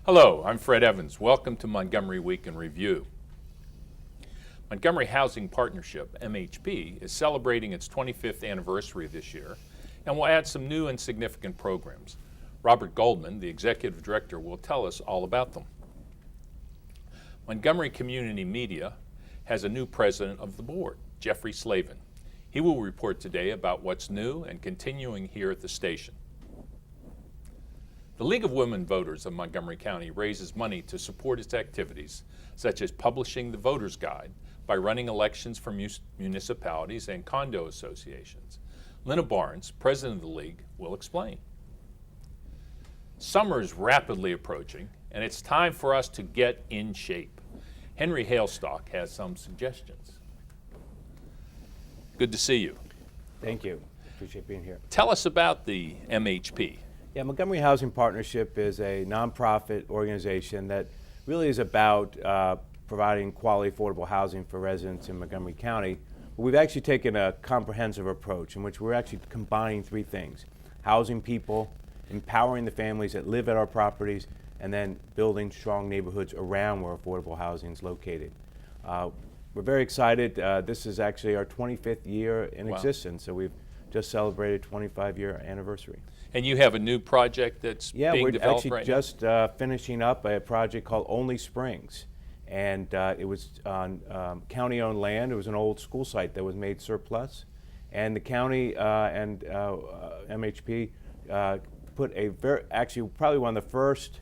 Hello, I'm Fred Evans. Welcome to Montgomery Week in Review. Montgomery Housing Partnership, MHP, is celebrating its 25th anniversary this year and will add some new and significant programs. Robert Goldman, the Executive Director, will tell us all about them. Montgomery Community Media has a new president of the board, Jeffrey Slavin. He will report today about what's new and continuing here at the station. The League of Women Voters of Montgomery County raises money to support its activities, such as publishing the Voter's Guide by running elections for municipalities and condo associations. Linna Barnes, president of the League, will explain. Summer is rapidly approaching, and it's time for us to get in shape. Henry Hailstock has some suggestions. Good to see you. Thank you. Appreciate being here. Tell us about the MHP. Yeah, Montgomery Housing Partnership is a nonprofit organization that really is about providing quality, affordable housing for residents in Montgomery County. But we've actually taken a comprehensive approach in which we're actually combining three things: housing people, empowering the families that live at our properties, and then building strong neighborhoods around where affordable housing is located. We're very excited. This is actually our 25th year in existence, so we've just celebrated 25-year anniversary. And you have a new project that's being developed right now? Yeah, we're actually just finishing up a project called Only Springs. And it was on county-owned land. It was an old school site that was made surplus. And the county and MHP put actually probably one of the first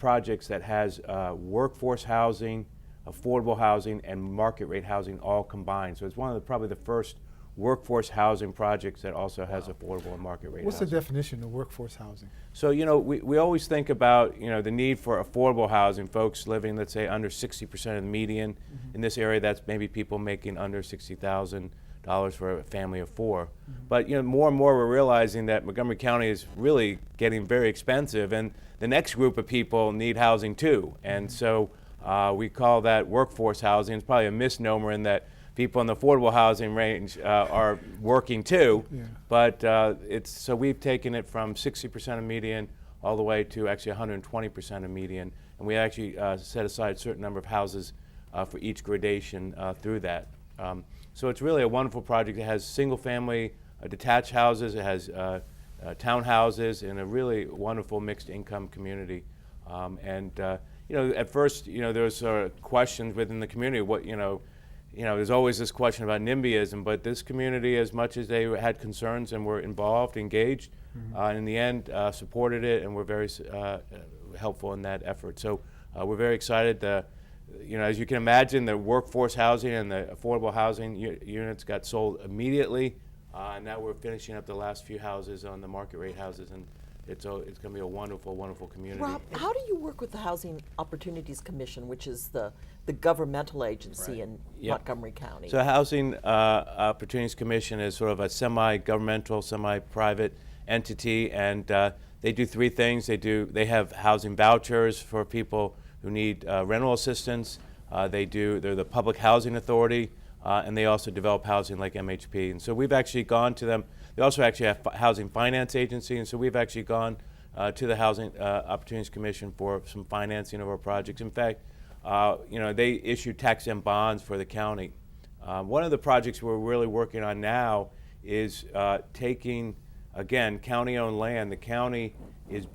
projects that has workforce housing, affordable housing, and market rate housing all combined. So it's one of probably the first workforce housing projects that also has affordable and market rate housing. What's the definition of workforce housing? So, we always think about, the need for affordable housing, folks living, let's say, under 60% of the median. In this area, that's maybe people making under $60,000 for a family of four. But, more and more we're realizing that Montgomery County is really getting very expensive, and the next group of people need housing too. And so we call that workforce housing. It's probably a misnomer in that people in the affordable housing range are working too, but so we've taken it from 60% of median all the way to actually 120% of median, and we actually set aside a certain number of houses for each gradation through that. So it's really a wonderful project. It has single-family detached houses, it has townhouses, and a really wonderful mixed-income community. At first, there was questions within the community. There's always this question about NIMBYism, but this community, as much as they had concerns and were involved, engaged, in the end supported it, and were very helpful in that effort. So we're very excited. As you can imagine, the workforce housing and the affordable housing units got sold immediately, and now we're finishing up the last few houses on the market rate houses, and it's going to be a wonderful, wonderful community. Rob, how do you work with the Housing Opportunities Commission, which is the governmental agency in Montgomery County? So the Housing Opportunities Commission is sort of a semi-governmental, semi-private entity, and they do three things. They have housing vouchers for people who need rental assistance. They're the public housing authority, and they also develop housing like MHP. And so we've actually gone to them. They also actually have housing finance agency, and so we've actually gone to the Housing Opportunities Commission for some financing of our projects. In fact, they issue tax-exempt bonds for the county. One of the projects we're really working on now is taking, again, county-owned land. The county is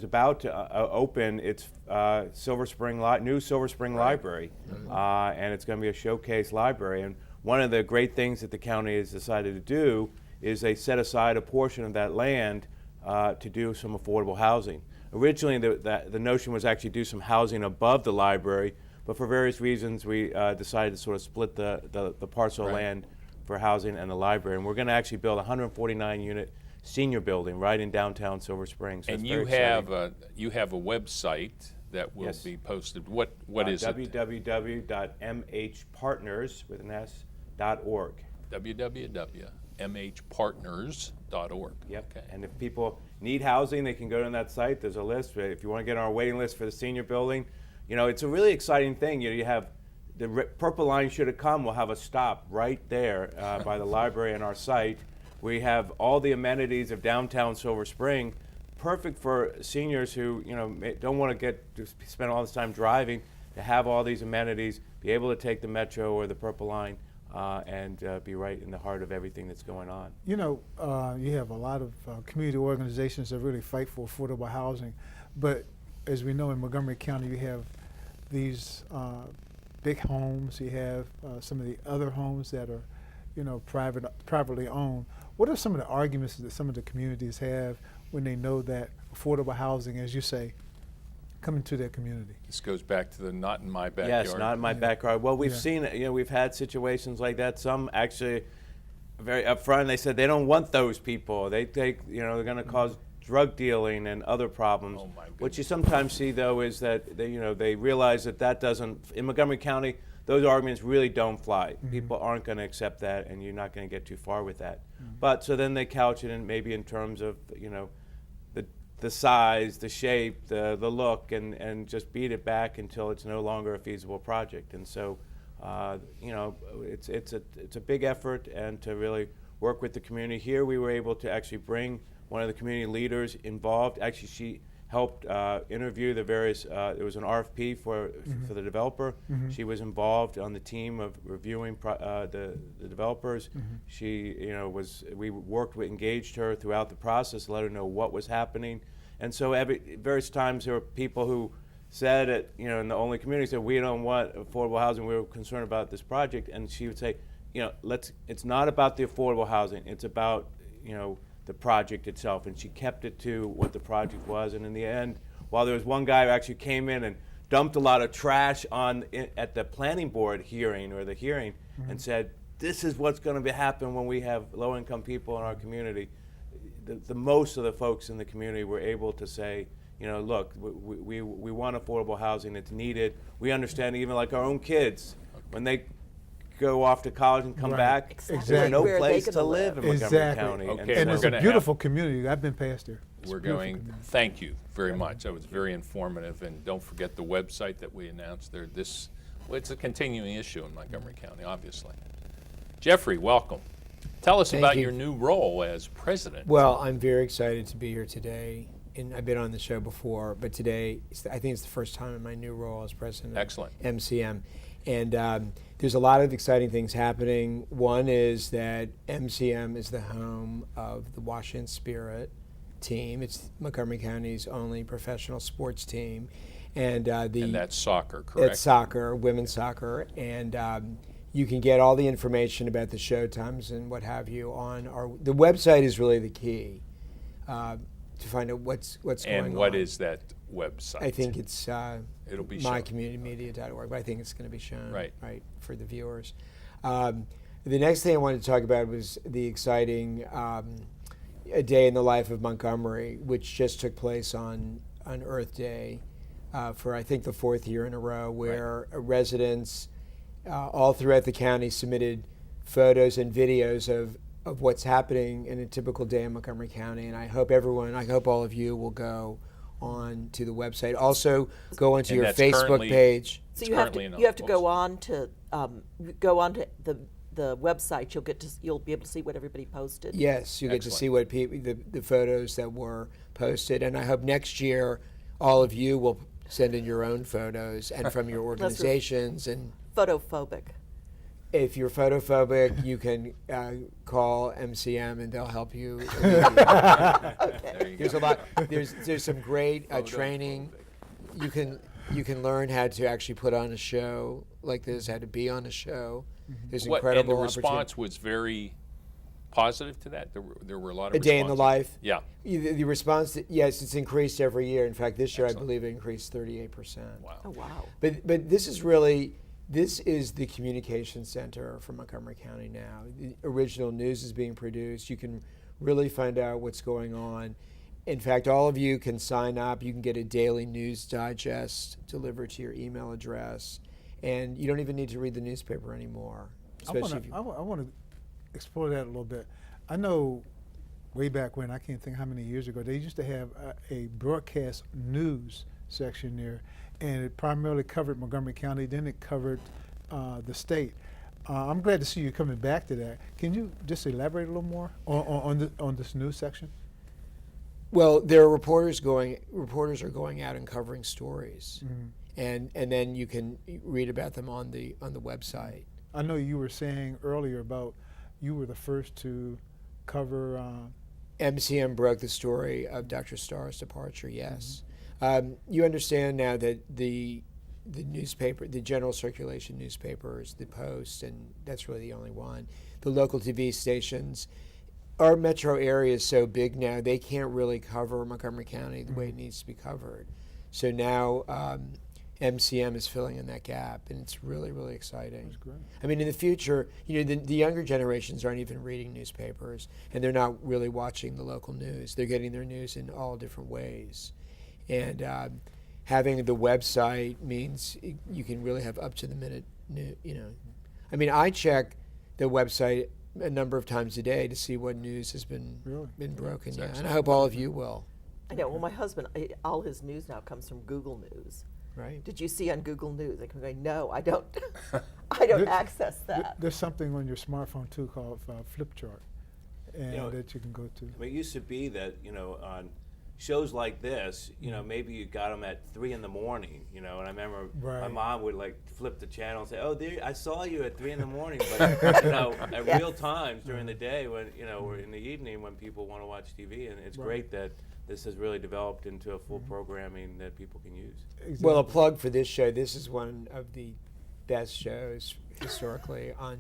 about to open its new Silver Spring Library, and it's going to be a showcase library. And one of the great things that the county has decided to do is they set aside a portion of that land to do some affordable housing. Originally, the notion was actually do some housing above the library, but for various reasons, we decided to sort of split the parcel of land for housing and the library. And we're going to actually build a 149-unit senior building right in downtown Silver Springs. So and you have a website that will be posted. What is it? www.mhpartners.org. www.mhpartners.org. Yep. Okay. And if people need housing, they can go to that site. There's a list. If you want to get on our waiting list for the senior building, it's a really exciting thing. You have the Purple Line should have come. We'll have a stop right there by the library and our site. We have all the amenities of downtown Silver Spring, perfect for seniors who don't want to spend all this time driving, to have all these amenities, be able to take the Metro or the Purple Line, and be right in the heart of everything that's going on. You have a lot of community organizations that really fight for affordable housing, but as we know in Montgomery County, you have these big homes. You have some of the other homes that are, privately owned. What are some of the arguments that some of the communities have when they know that affordable housing, as you say, coming to their community? This goes back to the not in my backyard. Yes, not in my backyard. Well, we've seen, we've had situations like that. Some actually very upfront, they said they don't want those people. They're going to cause drug dealing and other problems. Oh, my goodness. What you sometimes see, though, is that they realize that doesn't, in Montgomery County, those arguments really don't fly. Mm-hmm. People aren't going to accept that, and you're not going to get too far with that. Mm-hmm. But so then they couch it in maybe in terms of, the size, the shape, the look, and just beat it back until it's no longer a feasible project. And so, it's a big effort, and to really work with the community. Here we were able to actually bring one of the community leaders involved. Actually, she helped interview the various, there was an RFP for the developer. Mm-hmm. She was involved on the team of reviewing the developers. Mm-hmm. She, we engaged her throughout the process, let her know what was happening. And so various times there were people who said in the only community said, we don't want affordable housing, we were concerned about this project. And she would say, it's not about the affordable housing, it's about, the project itself. And she kept it to what the project was. And in the end, while there was one guy who actually came in and dumped a lot of trash at the planning board hearing mm-hmm. and said, this is what's going to happen when we have low-income people in our community. The most of the folks in the community were able to say, look, we want affordable housing, it's needed. We understand even like our own kids, when they go off to college and come back, Exactly. there's no Where are they place to gonna live in live? Montgomery Exactly. County. Okay. And we're it's a gonna beautiful community. I've been past there. Thank you very much. That was very informative. And don't forget the website that we announced there. It's a continuing issue in Montgomery County, obviously. Jeffrey, welcome. Tell us about your new role as president. Well, I'm very excited to be here today. And I've been on the show before, but today, I think it's the first time in my new role as president Excellent. of MCM. And there's a lot of exciting things happening. One is that MCM is the home of the Washington Spirit team. It's Montgomery County's only professional sports team. And that's soccer, correct? It's soccer, women's soccer. And you can get all the information about the show times and what have you on the website is really the key to find out what's going on. And what is that website? I think it's it'll be shown. mycommunitymedia.org, but I think it's going to be shown right for the viewers. The next thing I wanted to talk about was the exciting A Day in the Life of Montgomery, which just took place on Earth Day for I think the 4th year in a row, where residents all throughout the county submitted photos and videos of what's happening in a typical day in Montgomery County. And I hope all of you will go on to the website. Also, go onto your Facebook page. So you have to go on to the website. You'll be able to see what everybody posted. Yes, you get to see what the photos that were posted. And I hope next year all of you will send in your own photos and from your organizations and photophobic. If you're photophobic, you can call MCM and they'll help you. Okay. There's a lot. There's some great training. You can learn how to actually put on a show like this, how to be on a show. Mm-hmm. There's incredible. And the response was very positive to that. There were a lot of A Day in the Life. Yeah. The response, yes, it's increased every year. In fact, this year I believe it increased 38%. Wow. Oh wow. But this is the communication center for Montgomery County now. The original news is being produced. You can really find out what's going on. In fact, all of you can sign up. You can get a daily news digest delivered to your email address. And you don't even need to read the newspaper anymore. I want to explore that a little bit. I know way back when, I can't think how many years ago, they used to have a broadcast news section there, and it primarily covered Montgomery County, then it covered the state. I'm glad to see you coming back to that. Can you just elaborate a little more on this news section? Well, there are reporters are going out and covering stories, and then you can read about them on the website. I know you were saying earlier about you were the first to cover. MCM broke the story of Dr. Starr's departure. Yes, you understand now that the newspaper, the general circulation newspapers, the Post, and that's really the only one. The local TV stations. Our metro area is so big now, they can't really cover Montgomery County the way it needs to be covered. So now MCM is filling in that gap, and it's really, really exciting. That's great. I mean, in the future, the younger generations aren't even reading newspapers, and they're not really watching the local news. They're getting their news in all different ways. And having the website means you can really have up-to-the-minute news, I mean, I check the website a number of times a day to see what news has been broken. Yeah, and I hope all of you will. I know. Well, my husband, all his news now comes from Google News. Right. Did you see on Google News? I can go, no, I don't. I don't access that. There's something on your smartphone too called Flip Chart, and that you can go to. I mean, it used to be that, on shows like this, maybe you got them at 3 in the morning, and I remember my mom would flip the channel and say, "Oh, there, I saw you at 3 in the morning," but at real times during the day when or in the evening when people want to watch TV, and it's great that this has really developed into a full programming that people can use. Exactly. Well, a plug for this show. This is one of the best shows historically on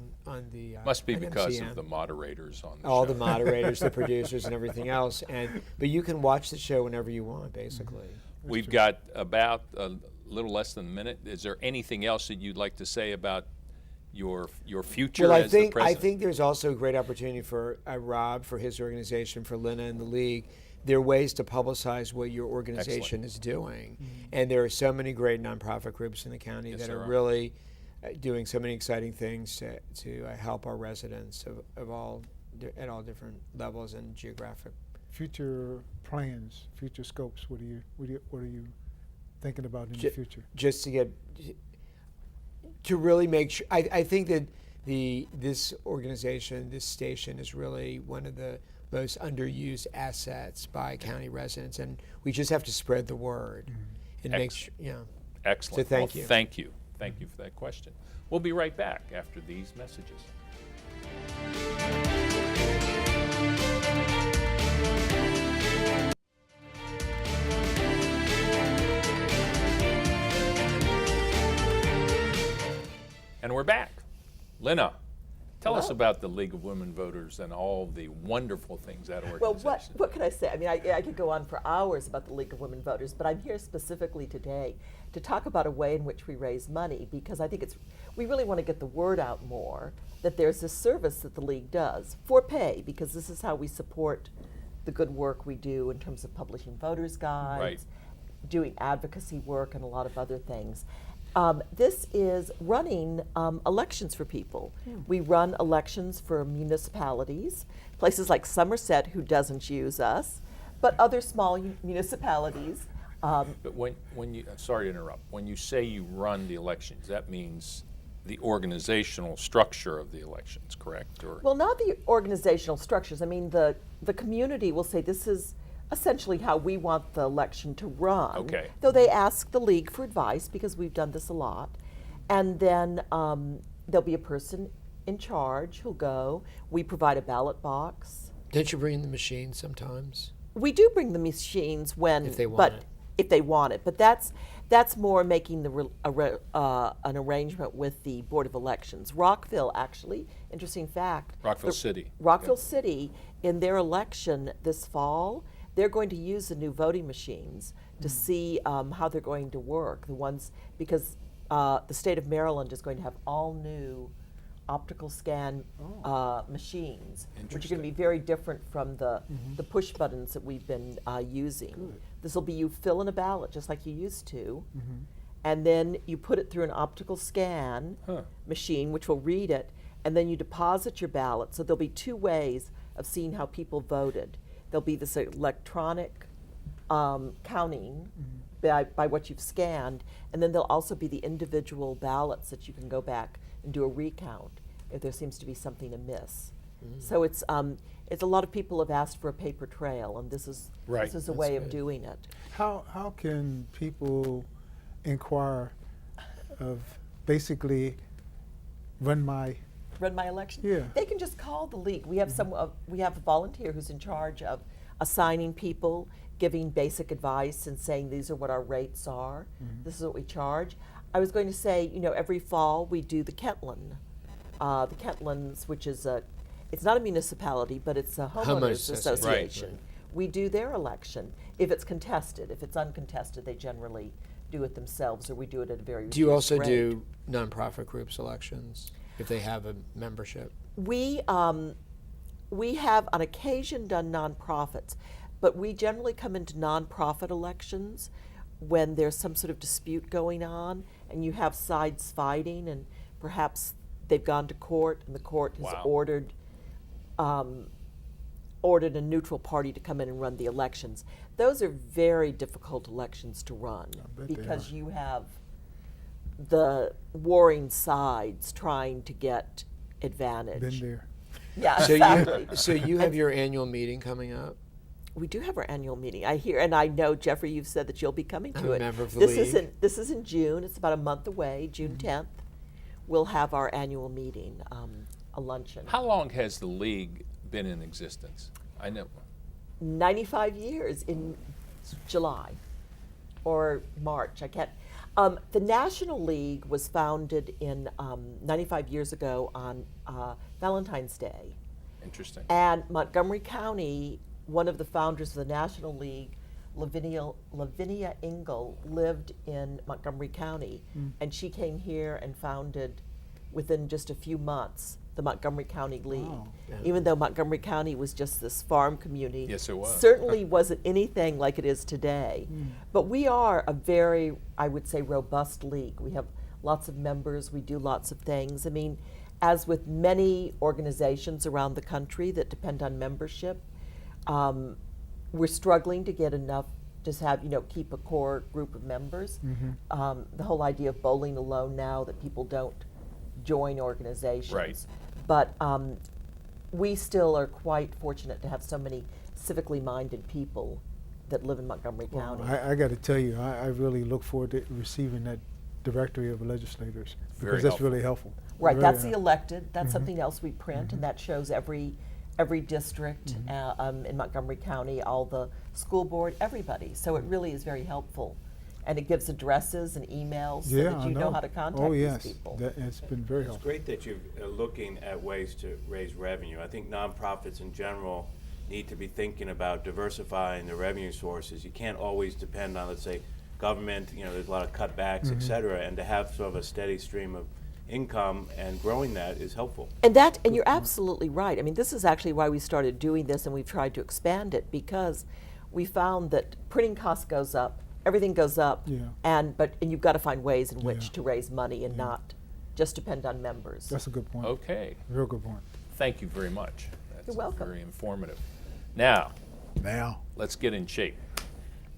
the Must be on because MCM. of the moderators on the All show. the moderators, the producers, and everything else. But you can watch the show whenever you want, basically. We've got about a little less than a minute. Is there anything else that you'd like to say about your future Well, as the president? I think there's also a great opportunity for Rob, for his organization, for Linna and the League. There are ways to publicize what your organization is doing. And there are so many great nonprofit groups in the county that are really doing so many exciting things to help our residents at all different levels and geographic. Future plans, future scopes. What are you thinking about in the future? Just to really make sure. I think that this organization, this station, is really one of the most underused assets by county residents, and we just have to spread the word and make sure. Excellent. So thank you. Thank you. Thank you for that question. We'll be right back after these messages. And we're back. Linna, tell us about the League of Women Voters and all the wonderful things that organization. Well, what can I say? I mean, I could go on for hours about the League of Women Voters, but I'm here specifically today to talk about a way in which we raise money, because I think we really want to get the word out more that there's this service that the League does for pay, because this is how we support the good work we do in terms of publishing voters' guides, doing advocacy work, and a lot of other things. This is running elections for people. We run elections for municipalities, places like Somerset, who doesn't use us, but other small municipalities. But when you, sorry to interrupt, when you say you run the elections, that means the organizational structure of the elections, correct? Or Well, not the organizational structures. I mean, the community will say this is essentially how we want the election to run. Okay. Though they ask the League for advice, because we've done this a lot. And then there'll be a person in charge who'll go. We provide a ballot box. Don't you bring the machine sometimes? We do bring the machines when, If they want but it. if they want it. But that's more making an arrangement with the Board of Elections. Rockville, actually, interesting fact. Rockville City. Rockville City, in their election this fall, they're going to use the new voting machines to see how they're going to work. The ones, because the state of Maryland is going to have all new optical scan machines, which are going to be very different from the push buttons that we've been using. This will be you fill in a ballot just like you used to, and then you put it through an optical scan machine, which will read it, and then you deposit your ballot. So there'll be two ways of seeing how people voted. There'll be this electronic counting by what you've scanned, and then there'll also be the individual ballots that you can go back and do a recount if there seems to be something amiss. So it's a lot of people have asked for a paper trail, and this is Right. a way of doing it. How can people inquire of basically run my election. Yeah. They can just call the league. We have we have a volunteer who's in charge of assigning people, giving basic advice, and saying these are what our rates are. This is what we charge. I was going to say, every fall we do the Kentland, which is it's not a municipality, but it's a homeowners association. Right. We do their election if it's contested. If it's uncontested, they generally do it themselves, or we do it at a very Do you reduced also rate. do nonprofit groups elections if they have a membership? We have on occasion done nonprofits, but we generally come into nonprofit elections when there's some sort of dispute going on and you have sides fighting, and perhaps they've gone to court and the court has Wow. ordered a neutral party to come in and run the elections. Those are very difficult elections to run bet they because are. you have the warring sides trying to get advantage. Been there. Yeah, So exactly. so you have your annual meeting coming up? We do have our annual meeting. I hear, and I know, Jeffrey, you've said that you'll be coming to I'm a it. member of the this league. is in June. It's about a month away, June 10th. We'll have our annual meeting, a luncheon. How long has the league been in existence? I know. 95 years in July or March. I can't. The National League was founded in 95 years ago on Valentine's Day. Interesting. And Montgomery County, one of the founders of the National League, Lavinia Engel, lived in Montgomery County, and she came here and founded, within just a few months, the Montgomery County League. Wow. Even though Montgomery County was just this farm community, Yes, it was. certainly wasn't anything like it is today. But we are a very, I would say, robust league. We have lots of members. We do lots of things. I mean, as with many organizations around the country that depend on membership, we're struggling to get enough to have, keep a core group of members. The whole idea of bowling alone now, that people don't join organizations. Right. But we still are quite fortunate to have so many civically minded people that live in Montgomery Well, County. I got to tell you, I really look forward to receiving that directory of legislators Very because that's helpful. really helpful. Right, Very that's the helpful. elected. That's something else we print, and that shows every district in Montgomery County, all the school board, everybody. So it really is very helpful, and it gives addresses and emails so Yeah, that I you know how to contact oh, these yes. people. It's been very It's helpful. great that you're looking at ways to raise revenue. I think nonprofits in general need to be thinking about diversifying their revenue sources. You can't always depend on, let's say, government, there's a lot of cutbacks, et cetera, and to have sort of a steady stream of income and growing that is helpful. And you're absolutely right. I mean, this is actually why we started doing this, and we've tried to expand it, because we found that printing cost goes up, everything goes up, Yeah. and you've got to find ways in which Yeah. to raise money and not just depend on members. That's a good point. Okay. Real good point. Thank you very much. That's You're welcome. very informative. Now, Now, let's get in shape.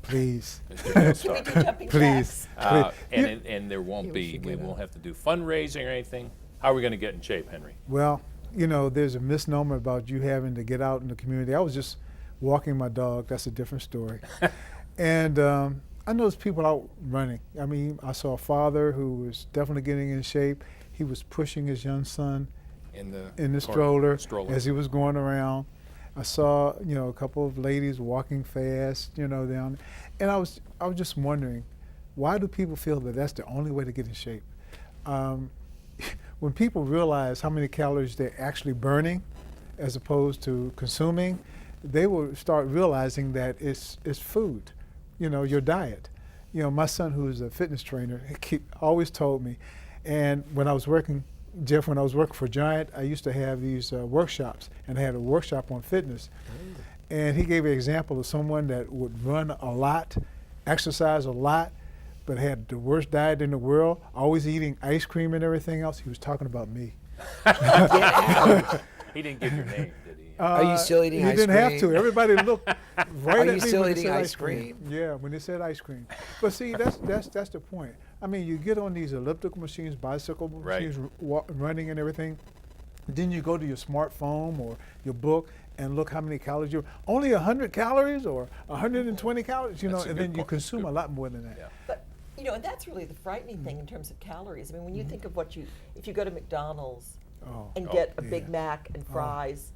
please, Mr. Can we Hailstock. do jumping please. jacks? And there won't be, we won't have to do fundraising or anything. How are we going to get in shape, Henry? Well, there's a misnomer about you having to get out in the community. I was just walking my dog. That's a different story. And I noticed people out running. I mean, I saw a father who was definitely getting in shape. He was pushing his young son In the stroller stroller. as he was going around. I saw, a couple of ladies walking fast, down. And I was just wondering, why do people feel that that's the only way to get in shape? When people realize how many calories they're actually burning as opposed to consuming, they will start realizing that it's food, your diet. My son, who's a fitness trainer, always told me, and when I was working, Jeff, when I was working for Giant, I used to have these workshops, and I had a workshop on fitness. And he gave an example of someone that would run a lot, exercise a lot, but had the worst diet in the world, always eating ice cream and everything else. He was talking about me. He didn't give your name, did he? Are you still eating he ice didn't have cream? to. Everybody looked right Are at you me still when they eating said ice cream? Yeah, when they said ice cream. But see, that's the point. I mean, you get on these elliptical machines, bicycle Right. machines, running and everything. Then you go to your smartphone or your book and look how many calories you're, only 100 calories or 120 calories, you know, That's a and good then you point. consume Good. a lot more than that. Yeah. But, you know, and that's really the frightening thing in terms of calories. I mean, when you think of what if you go to McDonald's Oh. and get a yeah. Big Mac and fries,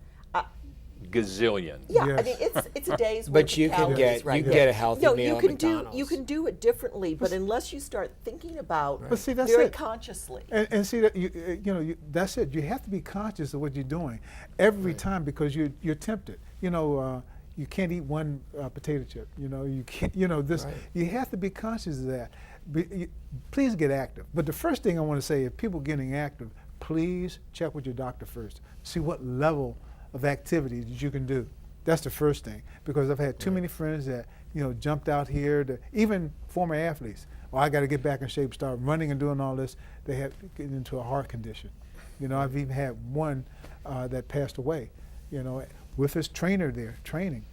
Gazillion. yeah, I Yes. mean, it's a day's worth But of you can calories get right you can there. get a healthy No, meal you at can McDonald's. you can do it differently, but unless you start thinking about But see, that's very it. consciously. And see that that's it. You have to be conscious of what you're doing every time because you're tempted. You know, you can't eat one potato chip. You know, you can't. You know this. Right. You have to be conscious of that. Please get active. But the first thing I want to say, if people getting active, please check with your doctor first. See what level of activity that you can do. That's the first thing, because I've had too many friends that jumped out here. Even former athletes. Well, I got to get back in shape, start running and doing all this. They have to get into a heart condition. You know, I've even had one that passed away. You know, with his trainer there training.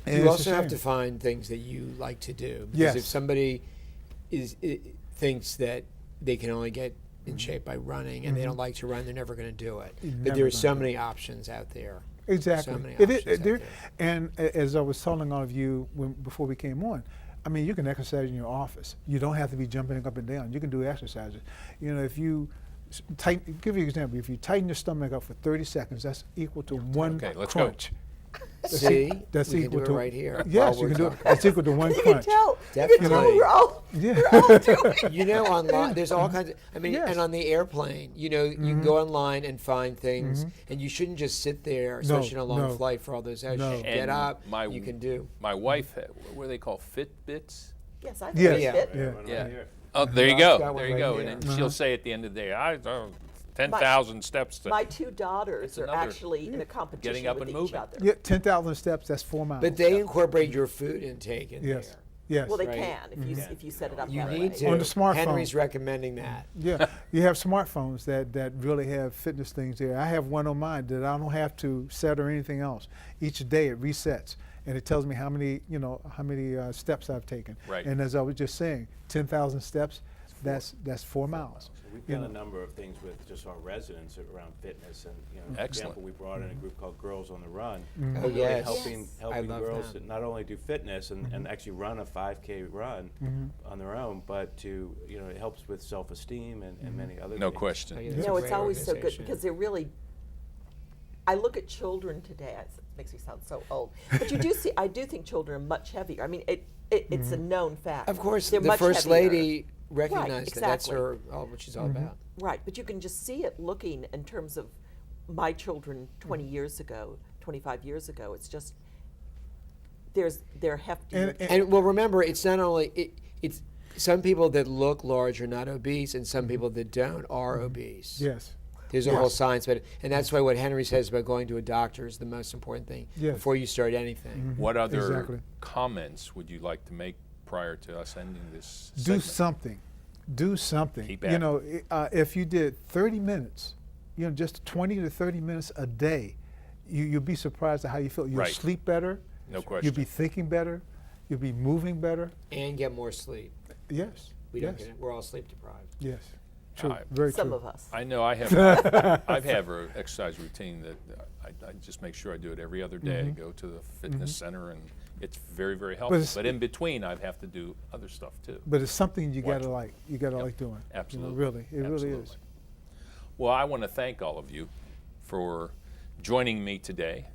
And You it's a also have shame. to find things that you like to do. Because Yes. if somebody thinks that they can only get in shape by running and they don't like to run, they're never going to do it. You're But never there are gonna so do many options out there. Exactly. So many It options is, out there, there. and as I was telling all of you before we came on, I mean, you can exercise in your office. You don't have to be jumping up and down. You can do exercises. You know, if you give you an example. If you tighten your stomach up for 30 seconds, that's equal to one Okay, let's go. crunch. See? That's we equal can to do it right here. Yes, while you we're can do it. talking. That's equal to one You can crunch. tell. You can tell Definitely. we're all Yeah. doing it. You know, online, there's all kinds of, Yes. and on the airplane, you can go online and find things, and you shouldn't just sit there, especially in a long no. flight for all those hours. No. You should get And up, my- you can do. My wife, what do they call Fitbits? Yes, I think Yes. it's Yeah. fit. Yeah. Yeah. Oh, there you Rob's go. got one There you right go. here. And then she'll say at the end of the day, 10,000 steps. My two daughters It's are another- actually in a competition Getting up with and each moving. other. Yeah, 10,000 steps. That's 4 miles. But they incorporate your food intake in yes. there. Yes. Well, they Right. can if you set it up You that need way. to. On the smartphone. Henry's recommending that. Yeah, you have smartphones that really have fitness things there. I have one on mine that I don't have to set or anything else. Each day it resets and it tells me how many steps I've taken. Right. And as I was just saying, 10,000 steps. That's 4 miles. So we've You done a know. number of things with just our residents around fitness, and for Excellent. example, we brought in a group called Girls on the Run, Oh, really yes. helping Yes. I helping love girls that. to not only do fitness and actually run a 5K run on their own, but to it helps with self-esteem and many other No things. question. Oh, yeah, You that's a know, it's great always so good organization. because they're really. I look at children today. It makes me sound so old, but you do see. I do think children are much heavier. I mean, it's a known fact. Of course, they're the much First heavier. Lady recognized that. That's exactly. what she's all about. Right, but you can just see it looking in terms of my children 20 years ago, 25 years ago. It's just they're hefty. And well, remember, it's not only it's some people that look large are not obese, and some people that don't are obese. Yes. There's a whole science, and that's why what Henry says about going to a doctor is the most important thing Yes. before you start anything. What other Exactly. comments would you like to make prior to us ending this Do segment? something. Do something. Keep at it. If you did 30 minutes, just 20 to 30 minutes a day, you'll be surprised at how you feel. You'll Right. sleep better. No question. You'll be thinking better. You'll be moving better. And get more sleep. Yes. We yes. don't get it. We're all sleep deprived. Yes. True. I- Very Some true. of us. I know I have an exercise routine that I just make sure I do it every other day. I go to the fitness center and it's very, very helpful. it's- But in between, I have to do other stuff too. But it's something you Watch. gotta like. You gotta like doing. Absolutely. Really, it really Absolutely. is. Well, I want to thank all of you for joining me today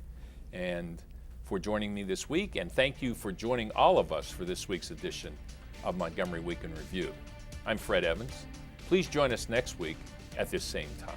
and for joining me this week. And thank you for joining all of us for this week's edition of Montgomery Week in Review. I'm Fred Evans. Please join us next week at this same time.